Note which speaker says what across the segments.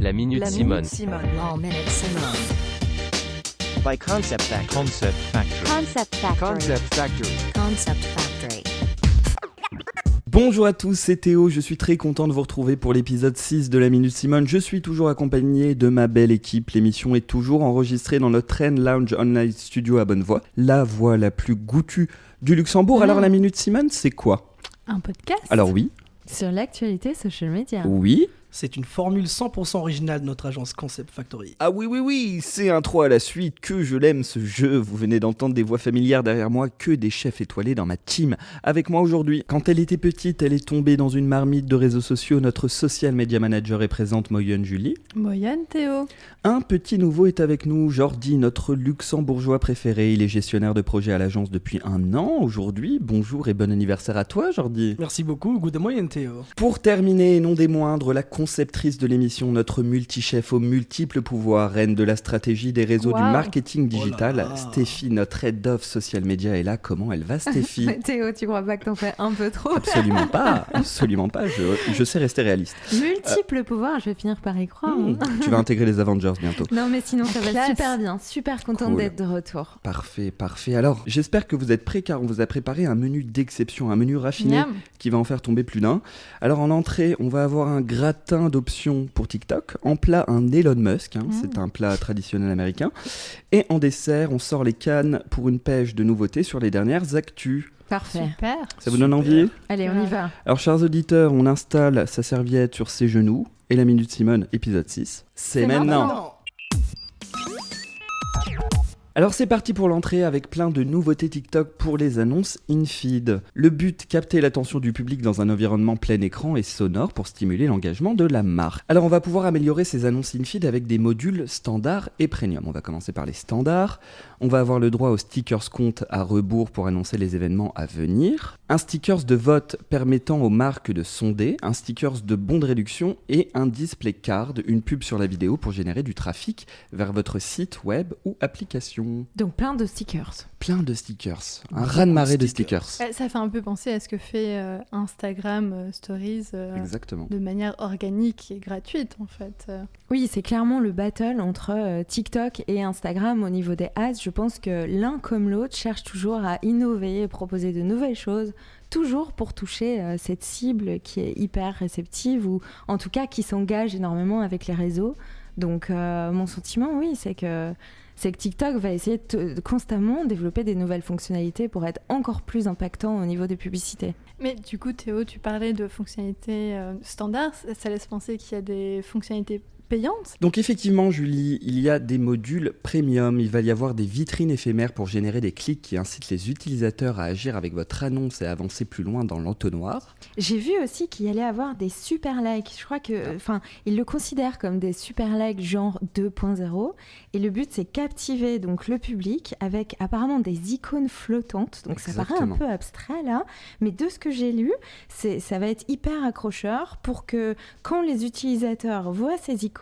Speaker 1: La Minute Simone.
Speaker 2: La Minute Simone.
Speaker 3: By Concept Factory.
Speaker 4: Concept Factory.
Speaker 2: Concept Factory.
Speaker 3: Concept Factory.
Speaker 2: Concept Factory.
Speaker 5: Bonjour à tous, c'est Théo, je suis très content de vous retrouver pour l'épisode 6 de la Minute Simone. Je suis toujours accompagné de ma belle équipe, l'émission est toujours enregistrée dans notre Train Lounge Online Studio à Bonnevoie, la voix la plus goûtue du Luxembourg. Alors la Minute Simone, c'est quoi ?
Speaker 6: Un podcast
Speaker 5: Alors oui,
Speaker 6: sur l'actualité social media.
Speaker 5: oui.
Speaker 7: C'est une formule 100% originale de notre agence Concept Factory.
Speaker 5: Ah oui, c'est un 3 à la suite, que je l'aime ce jeu. Vous venez d'entendre des voix familières derrière moi, que des chefs étoilés dans ma team. Avec moi aujourd'hui, quand elle était petite, elle est tombée dans une marmite de réseaux sociaux. Notre social media manager est présente, Moyenne Julie.
Speaker 6: Moyenne Théo.
Speaker 5: Un petit nouveau est avec nous, Jordi, notre luxembourgeois préféré. Il est gestionnaire de projet à l'agence depuis 1 an aujourd'hui. Bonjour et bon anniversaire à toi, Jordi.
Speaker 7: Merci beaucoup, good moyenne Théo.
Speaker 5: Pour terminer, et non des moindres, la conceptrice de l'émission, notre multi-chef aux multiples pouvoirs, reine de la stratégie des réseaux du marketing digital,
Speaker 7: Oh là là.
Speaker 5: Stéphie, notre head of social media est là. Comment elle va, Stéphie?
Speaker 6: Théo, tu crois pas que t'en fais un peu trop?
Speaker 5: Absolument pas, je sais rester réaliste.
Speaker 6: Multiples pouvoirs, je vais finir par y croire.
Speaker 5: Tu vas intégrer les Avengers bientôt.
Speaker 6: Non mais sinon ça va
Speaker 2: Classe.
Speaker 6: super bien, super contente
Speaker 5: Cool.
Speaker 6: d'être de retour.
Speaker 5: Parfait. Alors, j'espère que vous êtes prêts car on vous a préparé un menu d'exception, un menu raffiné
Speaker 6: Miam.
Speaker 5: qui va en faire tomber plus d'un. Alors, en entrée, on va avoir un gratin d'options pour TikTok. En plat, un Elon Musk, c'est un plat traditionnel américain. Et en dessert, on sort les cannes pour une pêche de nouveautés sur les dernières actus.
Speaker 6: Parfait. Super.
Speaker 5: Ça vous donne envie ?
Speaker 6: Allez, on y va.
Speaker 5: Alors, chers auditeurs, on installe sa serviette sur ses genoux. Et la Minute Simone, épisode 6, c'est maintenant. Alors c'est parti pour l'entrée avec plein de nouveautés TikTok pour les annonces in-feed. Le but, capter l'attention du public dans un environnement plein écran et sonore pour stimuler l'engagement de la marque. Alors on va pouvoir améliorer ces annonces in-feed avec des modules standards et premium. On va commencer par les standards. On va avoir le droit aux stickers compte à rebours pour annoncer les événements à venir. Un stickers de vote permettant aux marques de sonder. Un stickers de bons de réduction et un display card, une pub sur la vidéo pour générer du trafic vers votre site web ou application.
Speaker 6: Donc plein de stickers.
Speaker 5: Plein de stickers, un raz-de-marée de stickers.
Speaker 6: Ça fait un peu penser à ce que fait Instagram Stories
Speaker 5: Exactement.
Speaker 6: de manière organique et gratuite en fait. Oui, c'est clairement le battle entre TikTok et Instagram au niveau des ads. Je pense que l'un comme l'autre cherche toujours à innover et proposer de nouvelles choses, toujours pour toucher cette cible qui est hyper réceptive ou en tout cas qui s'engage énormément avec les réseaux. Donc mon sentiment, oui, c'est que TikTok va essayer de constamment développer des nouvelles fonctionnalités pour être encore plus impactant au niveau des publicités.
Speaker 8: Mais du coup, Théo, tu parlais de fonctionnalités standards. Ça laisse penser qu'il y a des fonctionnalités payantes.
Speaker 5: Donc effectivement, Julie, il y a des modules premium. Il va y avoir des vitrines éphémères pour générer des clics qui incitent les utilisateurs à agir avec votre annonce et à avancer plus loin dans l'entonnoir.
Speaker 6: J'ai vu aussi qu'il y allait avoir des super likes. Je crois que, ils le considèrent comme des super likes genre 2.0. Et le but, c'est captiver donc le public avec apparemment des icônes flottantes. Donc ça paraît un peu abstrait là, mais de ce que j'ai lu, ça va être hyper accrocheur pour que quand les utilisateurs voient ces icônes,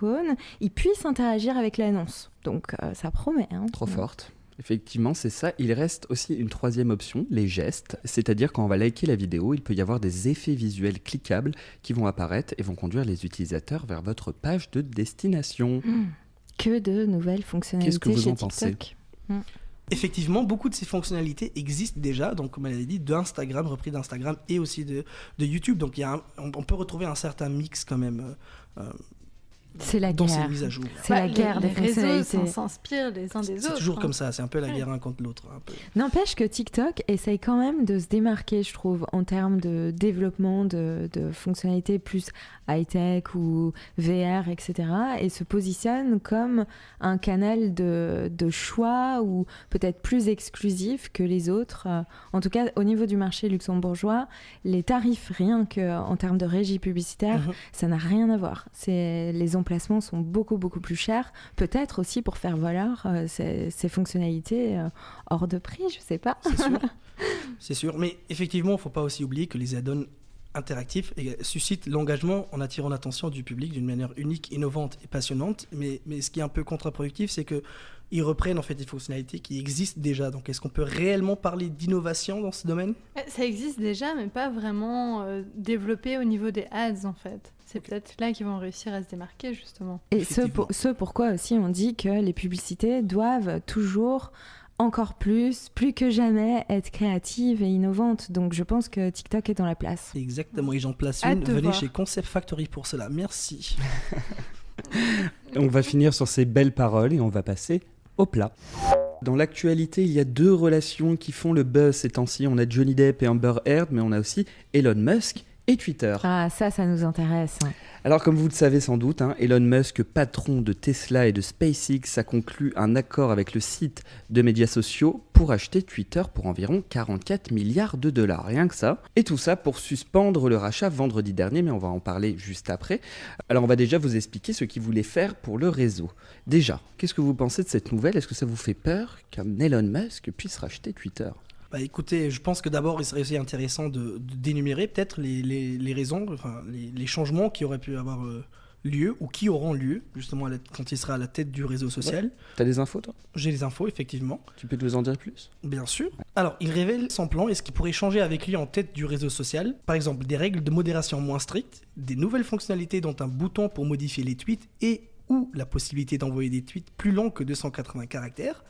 Speaker 6: ils puissent interagir avec l'annonce. Donc ça promet.
Speaker 5: Trop forte. Effectivement, c'est ça. Il reste aussi une troisième option, les gestes. C'est-à-dire quand on va liker la vidéo, il peut y avoir des effets visuels cliquables qui vont apparaître et vont conduire les utilisateurs vers votre page de destination.
Speaker 6: Que de nouvelles fonctionnalités
Speaker 5: Qu'est-ce que vous
Speaker 6: chez
Speaker 5: en pensez ?
Speaker 6: TikTok.
Speaker 7: Effectivement, beaucoup de ces fonctionnalités existent déjà, donc comme elle avait dit, d'Instagram, repris d'Instagram et aussi de YouTube. Donc on peut retrouver un certain mix quand même
Speaker 6: C'est la
Speaker 7: dans ces
Speaker 6: guerre.
Speaker 7: mises à jour.
Speaker 6: C'est la guerre des
Speaker 8: Les réseaux
Speaker 6: fonctionnalités.
Speaker 8: s'inspirent les uns des autres.
Speaker 7: C'est toujours comme ça, c'est un peu la guerre un contre l'autre. Un peu.
Speaker 6: N'empêche que TikTok essaye quand même de se démarquer, je trouve, en termes de développement de fonctionnalités plus high-tech ou VR, etc. et se positionne comme un canal de choix ou peut-être plus exclusif que les autres. En tout cas, au niveau du marché luxembourgeois, les tarifs, rien qu'en termes de régie publicitaire, ça n'a rien à voir. Les emplacements sont beaucoup, beaucoup plus chers, peut-être aussi pour faire valoir ces fonctionnalités hors de prix, je sais pas.
Speaker 7: C'est sûr, mais effectivement, il ne faut pas aussi oublier que les add-ons interactif et suscite l'engagement en attirant l'attention du public d'une manière unique, innovante et passionnante. Mais ce qui est un peu contre-productif, c'est qu'ils reprennent en fait des fonctionnalités qui existent déjà. Donc est-ce qu'on peut réellement parler d'innovation dans ce domaine ?
Speaker 8: Ça existe déjà, mais pas vraiment développé au niveau des ads, en fait. C'est peut-être là qu'ils vont réussir à se démarquer, justement.
Speaker 6: Et
Speaker 7: Effectivement.
Speaker 6: ce pourquoi aussi on dit que les publicités doivent toujours encore plus que jamais être créatives et innovantes. Donc je pense que TikTok est dans la place.
Speaker 7: Exactement, et j'en place
Speaker 8: Hâte
Speaker 7: une.
Speaker 8: de
Speaker 7: Venez
Speaker 8: voir.
Speaker 7: chez Concept Factory pour cela. Merci.
Speaker 5: On va finir sur ces belles paroles et on va passer au plat. Dans l'actualité, il y a 2 relations qui font le buzz ces temps-ci. On a Johnny Depp et Amber Heard, mais on a aussi Elon Musk et Twitter.
Speaker 6: Ah, ça nous intéresse.
Speaker 5: Alors comme vous le savez sans doute, Elon Musk, patron de Tesla et de SpaceX, a conclu un accord avec le site de médias sociaux pour acheter Twitter pour environ 44 milliards de dollars, rien que ça. Et tout ça pour suspendre le rachat vendredi dernier, mais on va en parler juste après. Alors on va déjà vous expliquer ce qu'il voulait faire pour le réseau. Déjà, qu'est-ce que vous pensez de cette nouvelle ? Est-ce que ça vous fait peur qu'un Elon Musk puisse racheter Twitter ?
Speaker 7: Bah écoutez, je pense que d'abord, il serait aussi intéressant de d'énumérer peut-être les raisons, enfin les changements qui auraient pu avoir lieu ou qui auront lieu justement quand il sera à la tête du réseau social.
Speaker 5: T'as des infos toi ?
Speaker 7: J'ai les infos, effectivement,
Speaker 5: Tu peux nous en dire plus ?
Speaker 7: bien sûr. Alors, il révèle son plan et ce qui pourrait changer avec lui en tête du réseau social. Par exemple, des règles de modération moins strictes, des nouvelles fonctionnalités dont un bouton pour modifier les tweets et ou la possibilité d'envoyer des tweets plus longs que 280 caractères.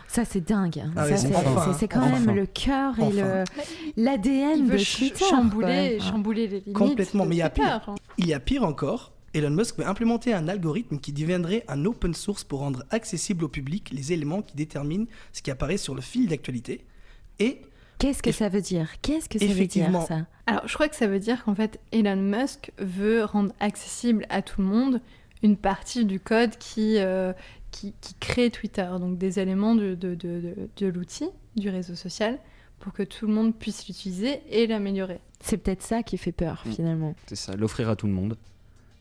Speaker 6: Ça, c'est dingue.
Speaker 7: Ah
Speaker 6: Ça,
Speaker 7: ouais,
Speaker 6: c'est
Speaker 7: enfin,
Speaker 6: c'est quand
Speaker 5: enfin.
Speaker 6: même le cœur et
Speaker 7: Enfin.
Speaker 6: l'ADN
Speaker 8: Il
Speaker 6: de
Speaker 8: veut
Speaker 6: Twitter.
Speaker 8: chambouler
Speaker 6: quoi.
Speaker 8: les limites.
Speaker 7: Complètement,
Speaker 8: de
Speaker 7: mais il y a
Speaker 8: Twitter,
Speaker 7: pire.
Speaker 8: hein.
Speaker 7: Il y a pire encore. Elon Musk veut implémenter un algorithme qui deviendrait un open source pour rendre accessible au public les éléments qui déterminent ce qui apparaît sur le fil d'actualité. Et
Speaker 6: Qu'est-ce que ça veut dire ? Qu'est-ce que ça veut dire,
Speaker 7: Effectivement.
Speaker 6: ça ?
Speaker 8: Alors, je crois que ça veut dire qu'en fait, Elon Musk veut rendre accessible à tout le monde une partie du code qui crée Twitter, donc des éléments de l'outil, du réseau social, pour que tout le monde puisse l'utiliser et l'améliorer.
Speaker 6: C'est peut-être ça qui fait peur, finalement.
Speaker 5: C'est ça, l'offrir à tout le monde.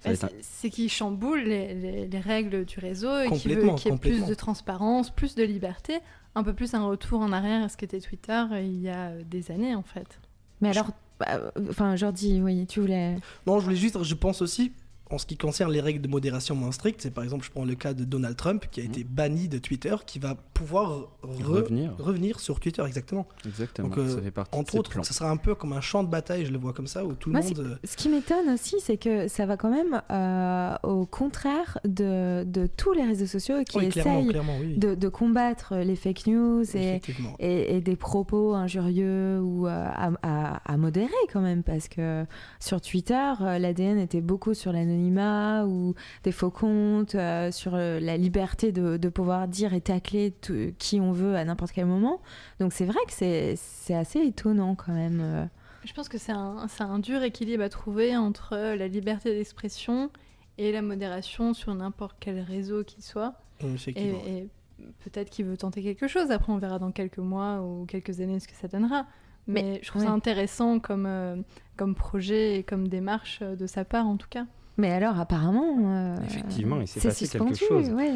Speaker 5: Ça va être un-
Speaker 8: C'est qu'il chamboule les règles du réseau et qu'il veut
Speaker 7: Complètement,
Speaker 8: qu'il y ait plus
Speaker 7: complètement.
Speaker 8: de transparence, plus de liberté, un peu plus un retour en arrière à ce qu'était Twitter il y a des années, en fait.
Speaker 6: Mais alors, enfin, Jordi, oui, tu voulais...
Speaker 7: non, je pense aussi, en ce qui concerne les règles de modération moins strictes, c'est par exemple, je prends le cas de Donald Trump qui a été banni de Twitter, qui va pouvoir revenir sur Twitter, exactement.
Speaker 5: Exactement,
Speaker 7: Donc,
Speaker 5: ça fait partie de
Speaker 7: Entre
Speaker 5: ses
Speaker 7: autres,
Speaker 5: plans.
Speaker 7: ça sera un peu comme un champ de bataille, je le vois comme ça, où tout le
Speaker 6: Moi,
Speaker 7: monde...
Speaker 6: Ce qui m'étonne aussi, c'est que ça va quand même au contraire de tous les réseaux sociaux qui
Speaker 7: Oui,
Speaker 6: essayent
Speaker 7: clairement, oui.
Speaker 6: de combattre les fake news
Speaker 7: Effectivement.
Speaker 6: et des propos injurieux ou à modérer quand même, parce que sur Twitter, l'ADN était beaucoup sur l'anonymat ou des faux comptes, sur la liberté de pouvoir dire et tacler qui on veut à n'importe quel moment. Donc c'est vrai que c'est assez étonnant quand même.
Speaker 8: Je pense que c'est un dur équilibre à trouver entre la liberté d'expression et la modération sur n'importe quel réseau qu'il soit.
Speaker 7: Effectivement.
Speaker 8: Et peut-être qu'il veut tenter quelque chose. Après, on verra dans quelques mois ou quelques années ce que ça donnera. Mais je trouve ça intéressant comme projet et comme démarche de sa part, en tout cas.
Speaker 6: Mais alors, apparemment,
Speaker 5: Effectivement, il s'est
Speaker 6: c'est
Speaker 5: passé
Speaker 6: suspendu,
Speaker 5: quelque chose.
Speaker 6: ouais,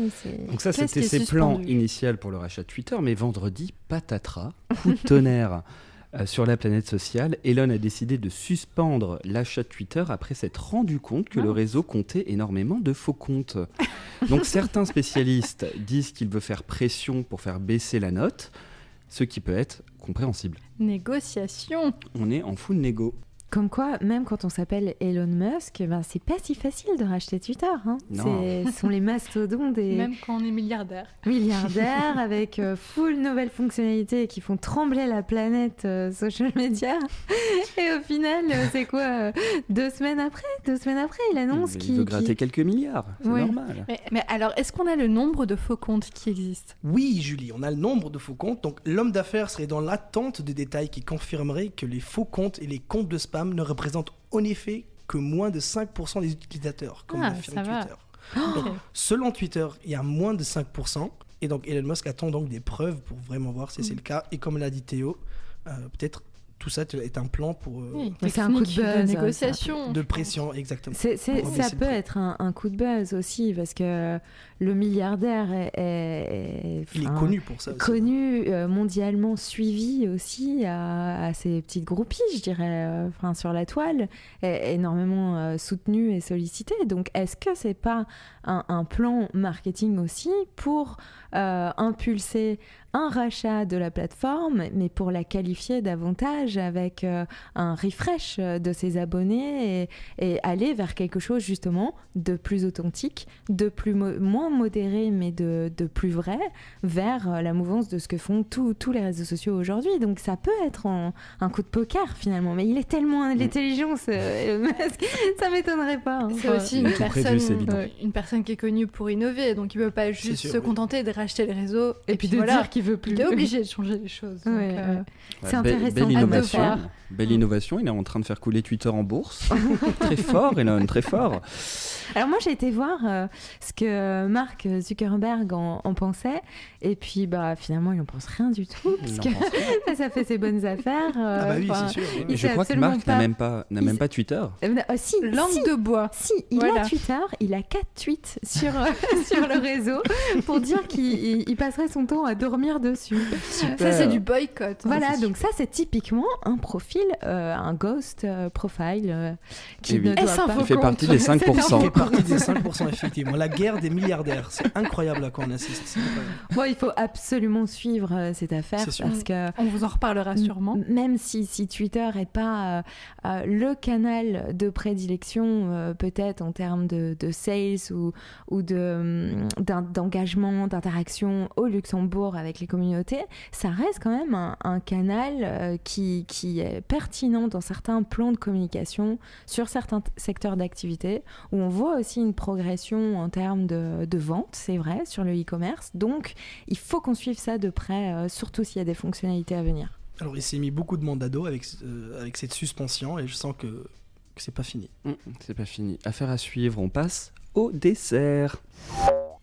Speaker 5: Donc ça,
Speaker 8: Qu'est-ce
Speaker 5: c'était
Speaker 8: qui est
Speaker 5: ses plans
Speaker 8: suspendu
Speaker 5: initiaux pour le rachat de Twitter, mais vendredi, patatras, coup de tonnerre sur la planète sociale. Elon a décidé de suspendre l'achat de Twitter après s'être rendu compte que le réseau comptait énormément de faux comptes. Donc certains spécialistes disent qu'il veut faire pression pour faire baisser la note, ce qui peut être compréhensible.
Speaker 8: Négociation.
Speaker 5: On est en full négo.
Speaker 6: Comme quoi, même quand on s'appelle Elon Musk, ben, c'est pas si facile de racheter Twitter. Hein.
Speaker 5: Non.
Speaker 6: Ce sont les mastodontes des
Speaker 8: Même quand on est milliardaire.
Speaker 6: milliardaires avec full nouvelles fonctionnalités qui font trembler la planète social media. Et au final, c'est quoi 2 semaines après, il annonce
Speaker 5: Il veut gratter quelques milliards, c'est
Speaker 6: Ouais.
Speaker 5: normal.
Speaker 8: Mais alors, est-ce qu'on a le nombre de faux comptes qui existent ?
Speaker 7: Oui, Julie, on a le nombre de faux comptes. Donc, l'homme d'affaires serait dans l'attente de détails qui confirmeraient que les faux comptes et les comptes de spam ne représentent en effet que moins de 5% des utilisateurs, comme l'affirme
Speaker 8: ça va.
Speaker 7: Twitter. Donc, selon Twitter, il y a moins de 5%. Et donc, Elon Musk attend donc des preuves pour vraiment voir si c'est le cas. Et comme l'a dit Théo, peut-être tout ça est un plan pour
Speaker 8: Oui,
Speaker 6: Mais c'est un coup de
Speaker 8: technique
Speaker 6: buzz,
Speaker 8: négociation.
Speaker 7: de pression, exactement.
Speaker 6: Ça
Speaker 7: baisser le
Speaker 6: peut
Speaker 7: prix.
Speaker 6: être un coup de buzz aussi, parce que le milliardaire
Speaker 7: Il est
Speaker 6: enfin,
Speaker 7: connu pour ça aussi.
Speaker 6: connu, mondialement suivi aussi à ses petites groupies, je dirais, sur la toile, énormément soutenu et sollicité. Donc, est-ce que c'est pas un plan marketing aussi pour impulser un rachat de la plateforme, mais pour la qualifier davantage avec un refresh de ses abonnés et aller vers quelque chose justement de plus authentique, de moins modéré, mais de plus vrai, vers la mouvance de ce que font tous les réseaux sociaux aujourd'hui. Donc ça peut être un coup de poker finalement, mais il est tellement intelligent, Musk, ça m'étonnerait pas. Hein.
Speaker 8: C'est aussi
Speaker 5: Il a tout prévu, c'est évident.
Speaker 8: une personne qui est connue pour innover, donc il ne peut pas juste
Speaker 7: sûr,
Speaker 8: se
Speaker 7: oui.
Speaker 8: contenter de racheter les réseaux
Speaker 6: Et puis de
Speaker 8: voilà,
Speaker 6: dire qu'il veut plus.
Speaker 8: il est obligé de changer les choses. Donc,
Speaker 6: Ouais, ouais. C'est
Speaker 5: Belle
Speaker 6: intéressant.
Speaker 5: innovation.
Speaker 8: À devoir.
Speaker 5: Belle innovation. Il est en train de faire couler Twitter en bourse. Très fort, Elon, très fort.
Speaker 6: Alors moi j'ai été voir ce que Mark Zuckerberg en pensait, et puis finalement il en pense rien du tout, parce que ça fait ses bonnes affaires.
Speaker 7: Ah bah oui,
Speaker 6: enfin,
Speaker 7: c'est sûr.
Speaker 6: il
Speaker 7: oui.
Speaker 5: Je
Speaker 6: sait
Speaker 5: crois que
Speaker 6: absolument
Speaker 5: Marc
Speaker 6: pas-
Speaker 5: n'a même pas Twitter.
Speaker 6: Si,
Speaker 8: Langue
Speaker 6: si,
Speaker 8: de bois.
Speaker 6: si, il
Speaker 8: Voilà.
Speaker 6: a Twitter, il a 4 tweets sur le réseau pour dire qu'il passerait son temps à dormir dessus.
Speaker 8: Ça, c'est du boycott.
Speaker 6: Voilà,
Speaker 5: c'est
Speaker 6: donc ça c'est typiquement un profil, un ghost profile qui
Speaker 5: Eh oui.
Speaker 6: ne doit
Speaker 8: Est-ce un
Speaker 6: pas...
Speaker 8: faux
Speaker 5: Il fait partie des
Speaker 8: C'est un
Speaker 5: 5%.
Speaker 7: Ça fait partie des 5%, effectivement. La guerre des milliardaires. C'est incroyable à quoi on assiste. C'est incroyable.
Speaker 6: Bon, il faut absolument suivre cette affaire
Speaker 7: C'est sûr.
Speaker 6: parce que
Speaker 8: On vous en reparlera sûrement.
Speaker 6: même si Twitter n'est pas le canal de prédilection, peut-être en termes de sales ou d'engagement, d'interaction au Luxembourg avec les communautés, ça reste quand même un canal qui est pertinent dans certains plans de communication, sur certains secteurs d'activité, où on voit aussi une progression en termes de vente, c'est vrai, sur le e-commerce. Donc, il faut qu'on suive ça de près, surtout s'il y a des fonctionnalités à venir.
Speaker 7: Alors, il s'est mis beaucoup de monde à dos avec cette suspension et je sens que c'est pas fini.
Speaker 5: C'est pas fini. Affaire à suivre. On passe au dessert.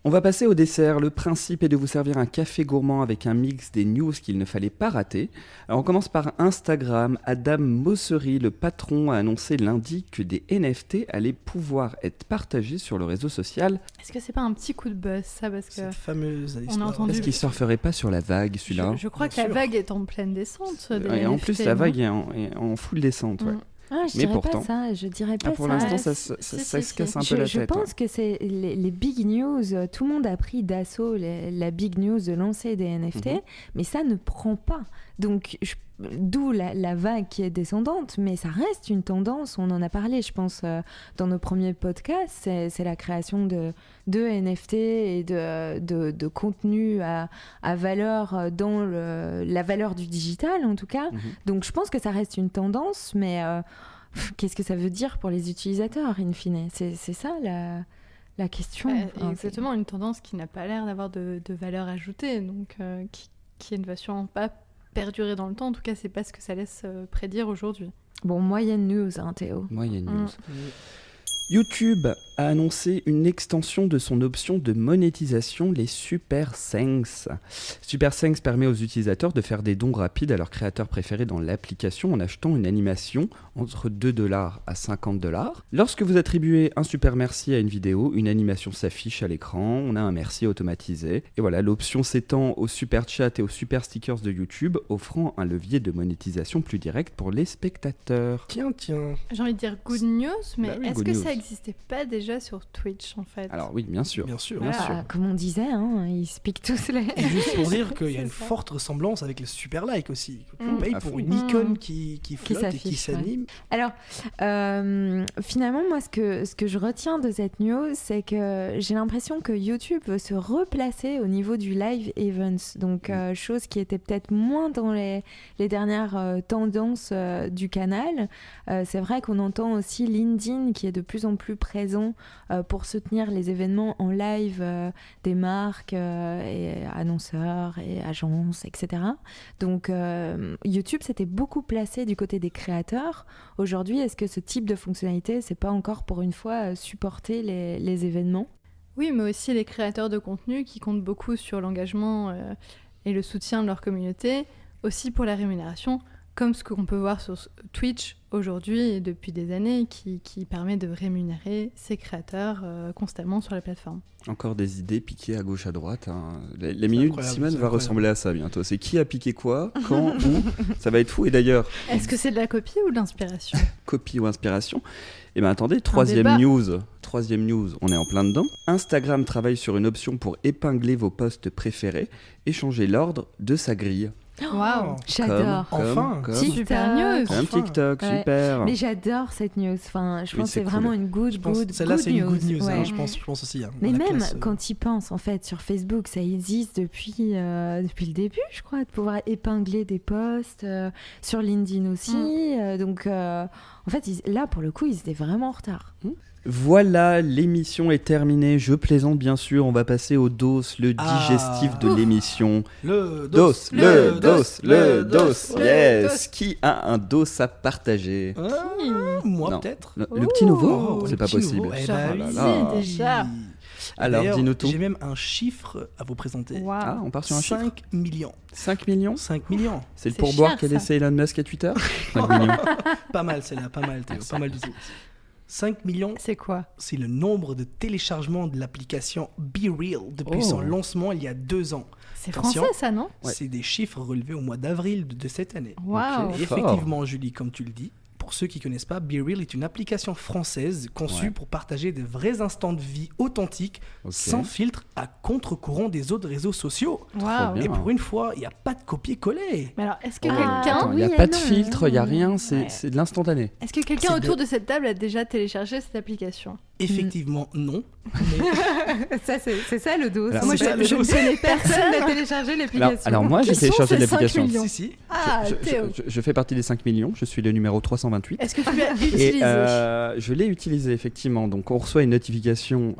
Speaker 5: On va passer au dessert. Le principe est de vous servir un café gourmand avec un mix des news qu'il ne fallait pas rater. Alors on commence par Instagram. Adam Mosseri, le patron, a annoncé lundi que des NFT allaient pouvoir être partagés sur le réseau social.
Speaker 8: Est-ce que c'est pas un petit coup de buzz, ça? Parce que
Speaker 7: Cette fameuse histoire.
Speaker 8: entendu-
Speaker 5: Est-ce qu'il surferait pas sur la vague, celui-là?
Speaker 8: je crois
Speaker 7: Bien
Speaker 8: que la
Speaker 7: sûr.
Speaker 8: vague est en pleine descente. des
Speaker 5: Et en plus,
Speaker 8: NFT,
Speaker 5: la
Speaker 8: non
Speaker 5: vague est en full descente. Ouais.
Speaker 8: Mm.
Speaker 6: Ah, je
Speaker 5: Mais
Speaker 6: dirais
Speaker 5: pourtant-
Speaker 6: pas ça, je dirais pas
Speaker 5: Pour
Speaker 6: ça.
Speaker 5: l'instant, ça
Speaker 8: Si,
Speaker 5: se casse un peu
Speaker 6: Je
Speaker 5: la tête.
Speaker 6: pense que c'est les big news, tout le monde a pris d'assaut la big news de lancer des NFT,
Speaker 5: Mhm.
Speaker 6: mais ça ne prend pas. Donc, d'où la vague qui est descendante, mais ça reste une tendance, on en a parlé, je pense, dans nos premiers podcasts, c'est la création de NFT et de contenu à valeur dans la valeur du digital, en tout cas.
Speaker 5: Mhm.
Speaker 6: Donc, je pense que ça reste une tendance, mais qu'est-ce que ça veut dire pour les utilisateurs, in fine? C'est ça la question. Enfin,
Speaker 8: exactement, une tendance qui n'a pas l'air d'avoir de valeur ajoutée, donc qui ne va sûrement pas perdurer dans le temps. En tout cas, c'est pas ce que ça laisse prédire aujourd'hui.
Speaker 6: Bon, moyenne news, hein, Théo.
Speaker 5: Moyenne
Speaker 8: Mm.
Speaker 5: news. YouTube a annoncé une extension de son option de monétisation, les Super Thanks. Super Thanks permet aux utilisateurs de faire des dons rapides à leurs créateurs préférés dans l'application en achetant une animation entre 2$ à 50$. Lorsque vous attribuez un super merci à une vidéo, une animation s'affiche à l'écran, on a un merci automatisé. Et voilà, l'option s'étend aux super chats et aux super stickers de YouTube, offrant un levier de monétisation plus direct pour les spectateurs.
Speaker 7: Tiens.
Speaker 8: J'ai envie de dire good news, mais
Speaker 5: Bah oui,
Speaker 8: est-ce
Speaker 5: good
Speaker 8: que
Speaker 5: news.
Speaker 8: ça existait pas déjà sur Twitch en fait?
Speaker 5: Alors oui, bien sûr.
Speaker 7: Bien sûr.
Speaker 5: Bien
Speaker 8: Voilà.
Speaker 5: sûr.
Speaker 6: Ah, comme on disait, hein, ils se piquent tous les...
Speaker 7: Et juste pour dire qu'il y a
Speaker 8: C'est
Speaker 7: une
Speaker 8: ça.
Speaker 7: forte ressemblance avec le super like aussi. Tu
Speaker 8: Mm.
Speaker 7: payes
Speaker 5: À
Speaker 7: pour
Speaker 5: fond.
Speaker 7: une icône qui flotte et qui
Speaker 6: s'affiche, ouais.
Speaker 7: s'anime.
Speaker 6: Alors, finalement, moi, ce que je retiens de cette news, c'est que j'ai l'impression que YouTube veut se replacer au niveau du live events. Donc, chose qui était peut-être moins dans les dernières tendances du canal. C'est vrai qu'on entend aussi LinkedIn qui est de plus en plus présent pour soutenir les événements en live des marques et annonceurs et agences, etc. Donc, YouTube s'était beaucoup placé du côté des créateurs. Aujourd'hui, est-ce que ce type de fonctionnalité, c'est pas encore pour une fois supporter les événements?
Speaker 8: Oui, mais aussi les créateurs de contenu qui comptent beaucoup sur l'engagement et le soutien de leur communauté, aussi pour la rémunération, comme ce qu'on peut voir sur Twitch aujourd'hui et depuis des années, qui permet de rémunérer ses créateurs constamment sur la plateforme.
Speaker 5: Encore des idées piquées à gauche à droite. Hein. Les minutes de
Speaker 7: incroyable,
Speaker 5: Simone
Speaker 7: c'est
Speaker 5: va
Speaker 7: incroyable.
Speaker 5: ressembler à ça bientôt. C'est qui a piqué quoi, quand, où. Ça va être fou. Et d'ailleurs,
Speaker 8: Est-ce que c'est de la copie ou de l'inspiration?
Speaker 5: copie ou inspiration. Et bien attendez, troisième
Speaker 8: débat.
Speaker 5: news, on est en plein dedans. Instagram travaille sur une option pour épingler vos posts préférés et changer l'ordre de sa grille.
Speaker 8: Waouh!
Speaker 6: J'adore.
Speaker 7: Enfin.
Speaker 5: comme
Speaker 8: Super news!
Speaker 5: comme TikTok,
Speaker 6: Ouais.
Speaker 5: super.
Speaker 6: Mais j'adore cette news. Enfin, je
Speaker 5: Oui,
Speaker 6: pense que
Speaker 5: c'est
Speaker 6: c'est vraiment
Speaker 5: cool.
Speaker 6: une good
Speaker 7: Celle-là, c'est une good news,
Speaker 6: ouais.
Speaker 7: hein, je pense aussi. Hein,
Speaker 6: Mais
Speaker 7: la
Speaker 6: même
Speaker 7: classe,
Speaker 6: quand tu y penses, en fait, sur Facebook, ça existe depuis le début, je crois, de pouvoir épingler des posts, sur LinkedIn aussi. Donc, en fait, là, pour le coup, ils étaient vraiment en retard.
Speaker 5: Voilà, l'émission est terminée. Je plaisante bien sûr. On va passer au dos, le
Speaker 7: Ah.
Speaker 5: digestif de
Speaker 8: Ouf.
Speaker 5: l'émission.
Speaker 7: Le
Speaker 5: Dos, le dos, le dos.
Speaker 8: le
Speaker 5: Yes. Qui a un dos à partager?
Speaker 7: Moi,
Speaker 5: Non.
Speaker 7: peut-être.
Speaker 5: Le petit nouveau?
Speaker 7: Oh,
Speaker 5: C'est
Speaker 7: le
Speaker 5: pas
Speaker 7: petit
Speaker 5: possible.
Speaker 7: nouveau. Eh
Speaker 8: Genre,
Speaker 7: ben
Speaker 8: oui,
Speaker 7: oui.
Speaker 5: là.
Speaker 8: déjà.
Speaker 5: Alors,
Speaker 7: D'ailleurs,
Speaker 5: dis-nous tout.
Speaker 7: J'ai même un chiffre à vous présenter.
Speaker 8: Waouh!
Speaker 5: Ah, on part sur un chiffre.
Speaker 7: 5 millions.
Speaker 5: 5 millions?
Speaker 7: 5 millions.
Speaker 5: C'est le
Speaker 8: C'est
Speaker 5: pourboire
Speaker 8: cher,
Speaker 5: qu'a
Speaker 8: ça.
Speaker 5: laissé Elon Musk à Twitter? 5 millions.
Speaker 7: Pas mal, celle-là, pas mal, Théo, pas mal du tout. 5 millions,
Speaker 8: C'est quoi?
Speaker 7: c'est le nombre de téléchargements de l'application BeReal depuis
Speaker 5: Oh.
Speaker 7: son lancement il y a 2 ans.
Speaker 8: C'est
Speaker 7: Attention.
Speaker 8: français, ça, non?
Speaker 5: Ouais.
Speaker 7: C'est des chiffres relevés au mois d'avril de cette année.
Speaker 8: Waouh!
Speaker 7: Et
Speaker 5: Fort.
Speaker 7: effectivement, Julie, comme tu le dis, pour ceux qui ne connaissent pas, BeReal est une application française conçue
Speaker 5: Ouais.
Speaker 7: pour partager de vrais instants de vie authentiques,
Speaker 5: Ok.
Speaker 7: sans filtre, à contre-courant des autres réseaux sociaux.
Speaker 8: Waouh!
Speaker 5: bien.
Speaker 7: Et pour une fois, il n'y a pas de copier-coller.
Speaker 8: Mais alors, est-ce que
Speaker 5: Oh.
Speaker 8: quelqu'un
Speaker 5: Attends, il n'y a
Speaker 6: oui
Speaker 5: pas
Speaker 6: et
Speaker 5: de
Speaker 6: non.
Speaker 5: filtre, il n'y a rien,
Speaker 8: Ouais.
Speaker 5: c'est de l'instantané.
Speaker 8: Est-ce que quelqu'un
Speaker 7: C'est
Speaker 8: autour
Speaker 7: de-
Speaker 8: de cette table a déjà téléchargé cette application?
Speaker 7: Effectivement, non.
Speaker 6: Ça, c'est ça le dos.
Speaker 5: Alors,
Speaker 6: Moi,
Speaker 7: c'est ça, le
Speaker 6: je ne
Speaker 7: dos.
Speaker 6: connais personne n'a téléchargé l'application.
Speaker 5: Alors moi, j'ai
Speaker 8: Qui sont
Speaker 5: téléchargé
Speaker 8: ces 5
Speaker 5: l'application.
Speaker 8: millions?
Speaker 7: Si, si.
Speaker 8: Ah, Théo!
Speaker 5: Je fais partie des 5 millions, je suis le numéro 328.
Speaker 8: Est-ce que tu l'as
Speaker 5: Et
Speaker 8: utilisé?
Speaker 5: je l'ai utilisé effectivement. Donc on reçoit une notification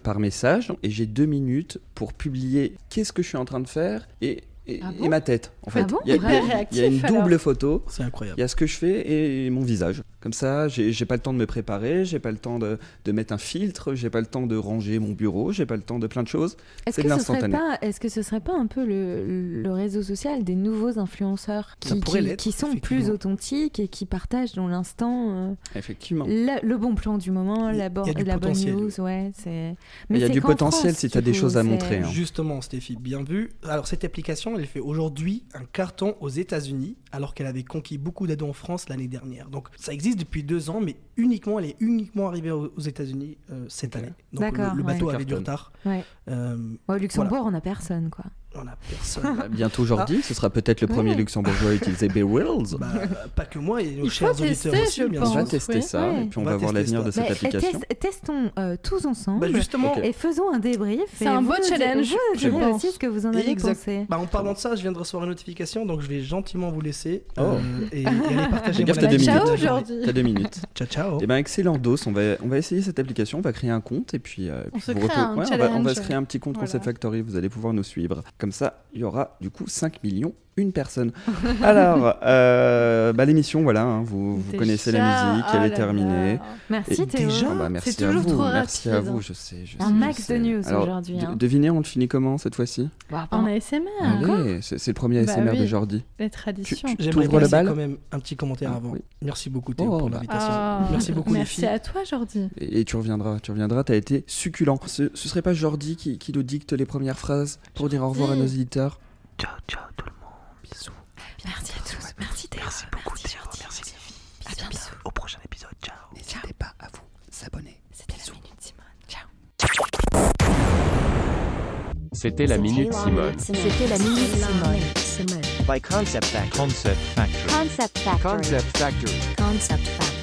Speaker 5: par message et j'ai 2 minutes pour publier qu'est-ce que je suis en train de faire et
Speaker 8: Ah
Speaker 5: et
Speaker 8: bon
Speaker 5: ma tête. En fait,
Speaker 6: bon
Speaker 5: il y a,
Speaker 8: Hyper
Speaker 5: il y a
Speaker 8: réactif,
Speaker 5: une double
Speaker 8: alors.
Speaker 5: photo.
Speaker 7: C'est incroyable.
Speaker 5: Il y a ce que je fais et mon visage. Comme ça, j'ai pas le temps de me préparer, j'ai pas le temps de mettre un filtre, j'ai pas le temps de ranger mon bureau, j'ai pas le temps de plein de choses.
Speaker 6: Est-ce
Speaker 5: C'est
Speaker 6: que,
Speaker 5: de
Speaker 6: ce serait
Speaker 5: l'instantané.
Speaker 6: pas, est-ce que ce serait pas un peu le réseau social des nouveaux influenceurs
Speaker 7: Ça pourrait l'être,
Speaker 6: qui sont plus
Speaker 7: effectivement.
Speaker 6: authentiques et qui partagent dans l'instant
Speaker 5: Effectivement.
Speaker 6: le bon plan du moment,
Speaker 7: Il y a
Speaker 6: la bonne
Speaker 7: du potentiel,
Speaker 6: news, ouais, c'est.
Speaker 5: Il y a
Speaker 6: c'est
Speaker 5: du
Speaker 6: qu'en
Speaker 5: potentiel
Speaker 6: France,
Speaker 5: si tu as
Speaker 6: du
Speaker 5: des
Speaker 6: coup,
Speaker 5: choses à
Speaker 6: c'est-
Speaker 5: montrer, hein.
Speaker 7: Justement, Stéphie, bien vu. Alors, cette application, elle fait aujourd'hui un carton aux États-Unis, alors qu'elle avait conquis beaucoup d'aides en France l'année dernière. Donc, ça existe depuis 2 ans, mais elle est uniquement arrivée aux États-Unis cette
Speaker 5: Ok.
Speaker 7: année. Donc,
Speaker 6: D'accord,
Speaker 7: le bateau
Speaker 5: ouais.
Speaker 7: avait du
Speaker 5: Cartonne.
Speaker 7: retard.
Speaker 6: Ouais.
Speaker 7: Euh,
Speaker 6: Au Luxembourg, on a personne, quoi.
Speaker 7: on a personne.
Speaker 5: Bah, bientôt aujourd'hui, ce sera peut-être le premier
Speaker 6: Ouais.
Speaker 5: luxembourgeois à utiliser BeReals.
Speaker 7: Bah, pas que moi, et nos
Speaker 8: Il
Speaker 7: chers
Speaker 8: faut
Speaker 7: auditeurs
Speaker 8: tester,
Speaker 7: aussi,
Speaker 8: je
Speaker 7: bien
Speaker 8: pense.
Speaker 5: On
Speaker 7: sûr.
Speaker 5: va tester
Speaker 8: oui.
Speaker 5: ça
Speaker 6: Ouais.
Speaker 5: et puis on
Speaker 7: On
Speaker 5: va
Speaker 7: va
Speaker 5: voir
Speaker 7: tester
Speaker 5: l'avenir de
Speaker 7: ça.
Speaker 5: cette
Speaker 6: Mais,
Speaker 5: application.
Speaker 6: testons tous ensemble.
Speaker 7: Bah, justement,
Speaker 5: Ok.
Speaker 6: et faisons un débrief.
Speaker 8: C'est
Speaker 6: et
Speaker 8: un
Speaker 6: vous
Speaker 8: beau
Speaker 6: nous-
Speaker 8: challenge,
Speaker 6: Vous
Speaker 8: je
Speaker 6: nous direz
Speaker 8: pense.
Speaker 6: aussi ce que vous en avez
Speaker 7: Exact.
Speaker 6: pensé.
Speaker 7: En parlant de ça, je viens de recevoir une notification, donc je vais gentiment vous laisser
Speaker 5: Oh.
Speaker 7: et aller partager
Speaker 5: Fais gaffe,
Speaker 7: mon
Speaker 5: t'as 2
Speaker 7: avis.
Speaker 5: minutes.
Speaker 8: Ciao aujourd'hui!
Speaker 5: T'as 2 minutes.
Speaker 7: Ciao, ciao.
Speaker 5: Eh ben excellent dos, on va essayer cette application, on va créer un compte et puis,
Speaker 8: On se
Speaker 5: vous
Speaker 8: crée un
Speaker 5: on va
Speaker 8: challenge.
Speaker 5: se créer un petit compte
Speaker 8: Voilà.
Speaker 5: Concept Factory, vous allez pouvoir nous suivre. Comme ça, il y aura du coup 5 millions, une personne. Alors, l'émission, voilà, hein, vous
Speaker 8: Déjà,
Speaker 5: connaissez la musique,
Speaker 8: oh
Speaker 5: elle est
Speaker 8: là
Speaker 5: terminée.
Speaker 8: là.
Speaker 6: Merci
Speaker 5: Et
Speaker 6: Théo.
Speaker 7: déjà,
Speaker 5: merci
Speaker 8: c'est
Speaker 5: à
Speaker 8: toujours
Speaker 5: vous,
Speaker 8: trop
Speaker 5: merci à
Speaker 8: rapide.
Speaker 5: vous, je sais.
Speaker 6: Un
Speaker 5: je
Speaker 6: max
Speaker 5: sais.
Speaker 6: de news
Speaker 5: Alors,
Speaker 6: aujourd'hui, hein.
Speaker 5: Devinez, on le finit comment cette fois-ci?
Speaker 8: En ASMR,
Speaker 5: Allez, c'est le premier
Speaker 8: Bah
Speaker 5: ASMR de
Speaker 8: oui.
Speaker 5: Jordi.
Speaker 8: les traditions.
Speaker 7: J'aimerais
Speaker 5: T'ouvres le
Speaker 7: placer
Speaker 5: bal
Speaker 7: quand même un petit commentaire
Speaker 5: Ah,
Speaker 7: avant.
Speaker 5: oui.
Speaker 7: Merci beaucoup Théo
Speaker 5: Oh,
Speaker 7: pour
Speaker 5: bah.
Speaker 7: l'invitation.
Speaker 8: Ah,
Speaker 7: Merci beaucoup les
Speaker 8: merci
Speaker 7: filles.
Speaker 8: à toi, Jordi.
Speaker 5: Et tu reviendras, t'as été succulent. Ce serait pas Jordi qui nous dicte les premières phrases pour dire au revoir à nos éditeurs? Ciao, ciao tout le monde, bisous.
Speaker 6: Merci à tous. Merci Théo.
Speaker 5: Merci beaucoup,
Speaker 6: Merci
Speaker 5: Théo.
Speaker 6: Jordi.
Speaker 5: Merci les filles.
Speaker 6: À bientôt.
Speaker 5: Au prochain épisode, ciao. N'hésitez pas à vous s'abonner.
Speaker 6: C'était la minute Simone. Ciao.
Speaker 1: C'était la Minute Simone.
Speaker 2: C'était la Minute Simone.
Speaker 3: By Concept Factory.
Speaker 1: Concept Factory.
Speaker 2: Concept Factory.
Speaker 3: Concept Factory.
Speaker 2: Concept Factory.